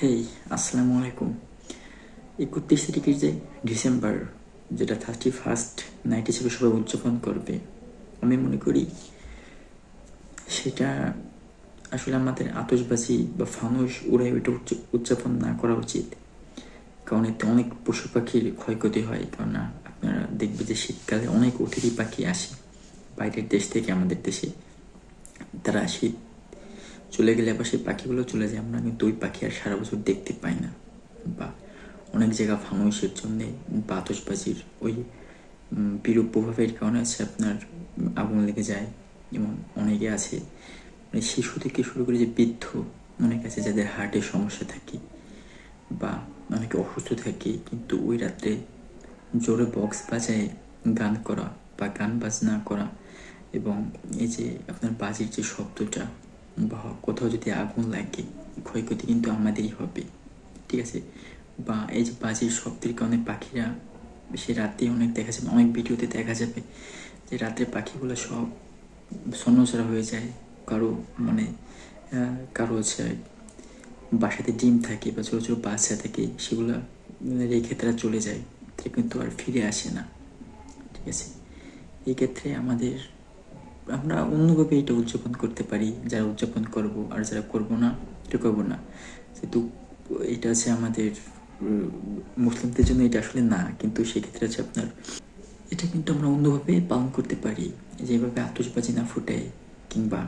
হেই, আসসালামু আলাইকুম। 31 তারিখের যে ডিসেম্বর, যেটা 31st নাইট হিসেবে সবাই উদযাপন করবে, আমি মনে করি সেটা আসলে আমাদের আতশবাজি বা ফানুস উড়াই ওইটা উদযাপন না করা উচিত। কারণ এতে অনেক পশু পাখির ক্ষয়ক্ষতি হয়। কারণ আপনারা দেখবে যে শীতকালে অনেক অতিথি পাখি আসে বাইরের দেশ থেকে আমাদের দেশে। তারা শীত চলে গেলে আবার সেই পাখিগুলো চলে যায়, আমরা কিন্তু ওই পাখি আর সারা বছর দেখতে পাই না। বা অনেক জায়গা ফানুসের জন্যে বা আতশবাজির ওই বিরূপ প্রভাবের কারণে আছে আপনার আগুন লেগে যায়। এবং অনেকে আছে, মানে শিশু থেকে শুরু করে যে বৃদ্ধ অনেক আছে যাদের হার্টের সমস্যা থাকে বা অনেকে অসুস্থ থাকে, কিন্তু ওই রাত্রে জোরে বক্স বাজায় গান করা বা গান বাজনা করা এবং এই যে আপনার বাজির যে শব্দটা বা কোথাও যদি আগুন লাগে, ক্ষয়ক্ষতি কিন্তু আমাদেরই হবে। ঠিক আছে? বা এই যে বাজির শব্দের কারণে পাখিরা সে রাতে অনেক দেখা যাবে, অনেক ভিডিওতে দেখা যাবে যে রাত্রে পাখিগুলো সব ছন্নছাড়া হয়ে যায়। কারো মানে কারো হচ্ছে বাসাতে ডিম থাকে বা ছোটো ছোটো বাচ্চা থাকে, সেগুলো রেখে তারা চলে যায়, তারা কিন্তু আর ফিরে আসে না। ঠিক আছে? এই ক্ষেত্রে আমরা অন্যভাবে এটা উদযাপন করতে পারি, যারা উদযাপন করব, আর যারা করব না এটা করবো না। যেহেতু এটা আছে আমাদের মুসলিমদের জন্য এটা আসলে না, কিন্তু সেক্ষেত্রে আছে আপনার এটা কিন্তু আমরা অন্যভাবে পালন করতে পারি, যেভাবে আতশবাজি না ফুটাই কিংবা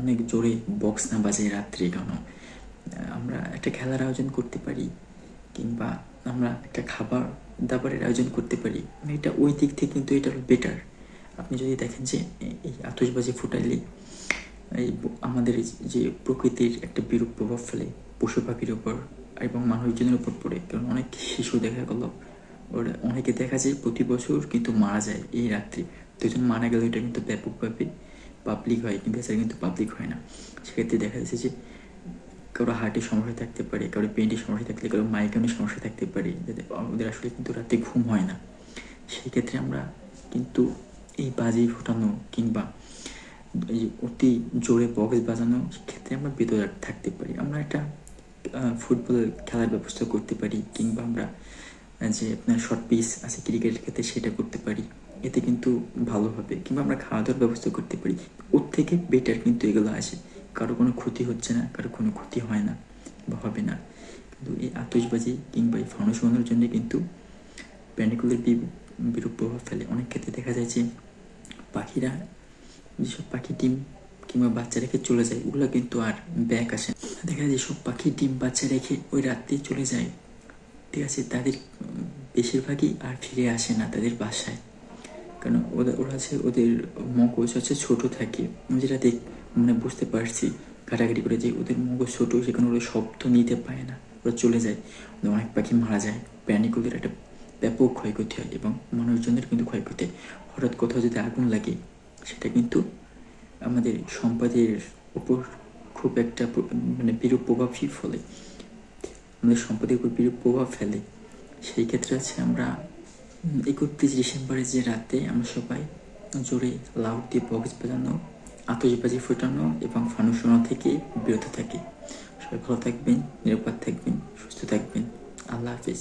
অনেক জোরে বক্স না বাজে রাত্রে। কেন আমরা একটা খেলার আয়োজন করতে পারি কিংবা আমরা একটা খাবার দাবারের আয়োজন করতে পারি। মানে এটা ওই দিক থেকে কিন্তু এটা বেটার। আপনি যদি দেখেন যে এই আতশবাজি ফুটাইলে এই আমাদের যে প্রকৃতির একটা বিরূপ প্রভাব ফেলে পশু পাখির উপর এবং মানুষজনের উপর পড়ে। কারণ অনেক শিশু দেখা গেল, ওরা অনেকে দেখা যায় প্রতি বছর কিন্তু মারা যায় এই রাত্রে। দুজন মারা গেলে এটা কিন্তু ব্যাপকভাবে পাবলিক হয়, কিন্তু এছাড়া কিন্তু পাবলিক হয় না। সেক্ষেত্রে দেখা যাচ্ছে যে কারো হার্টের সমস্যা থাকতে পারে, কারো পেটের সমস্যা থাকতে, কারো মাইগ্রেনের সমস্যা থাকতে পারে, যাতে ওদের আসলে কিন্তু রাতে ঘুম হয় না। সেই ক্ষেত্রে আমরা কিন্তু এই বাজি ফোটানো কিংবা এই অতি জোরে বক্স বাজানো ক্ষেত্রে আমরা বিরত থাকতে পারি। আমরা একটা ফুটবল খেলার ব্যবস্থা করতে পারি কিংবা আমরা যে আপনার শর্ট পিচ আছে ক্রিকেটের ক্ষেত্রে সেটা করতে পারি, এতে কিন্তু ভালো হবে। কিংবা আমরা খাওয়া দাওয়ার ব্যবস্থা করতে পারি, ওর থেকে বেটার কিন্তু এগুলো আসে। কারো কোনো ক্ষতি হচ্ছে না, কারো কোনো ক্ষতি হয় না বা হবে না। কিন্তু এই আতশবাজি কিংবা এই ফানুস বানানোর জন্য কিন্তু প্যানিকুলের বিরূপ প্রভাব ফেলে। অনেক ক্ষেত্রে দেখা যায় যে পাখিরা, যেসব পাখি ডিম কিংবা বাচ্চা রেখে চলে যায়, ওগুলো কিন্তু আর ব্যাক আসে না। দেখা যায় যেসব পাখি ডিম বাচ্চা রেখে ওই রাত্রে চলে যায়, ঠিক আছে, তাদের বেশিরভাগই আর ফিরে আসে না তাদের বাসায়। কারণ ওরা আছে, ওদের মগজ হচ্ছে ছোটো থাকে। আমি যেটা মানে বুঝতে পারছি ঘাটাঘাটি করে, যে ওদের মগজ ছোটো, সেখানে ওরা শব্দ নিতে পারে না, ওরা চলে যায়। অনেক পাখি মারা যায়, প্রাণীগুলোর একটা ব্যাপক ক্ষয়ক্ষতি হয় এবং মানুষজনের কিন্তু ক্ষয়ক্ষতি হয়। হঠাৎ কোথাও যদি আগুন লাগে, সেটা কিন্তু আমাদের সম্পদের উপর খুব একটা মানে বিরূপ প্রভাবই ফলে, আমাদের সম্পদের উপর বিরূপ প্রভাব ফেলে। সেই ক্ষেত্রে আছে আমরা 31 ডিসেম্বরের যে রাতে আমরা সবাই জোরে লাউড দিয়ে বক্স বাজানো, আতশবাজি ফোটানো এবং ফানুস উড়ানো থেকে বিরত থাকি। সবাই ভালো থাকবেন, নিরাপদ থাকবেন, সুস্থ থাকবেন। আল্লাহ হাফিজ।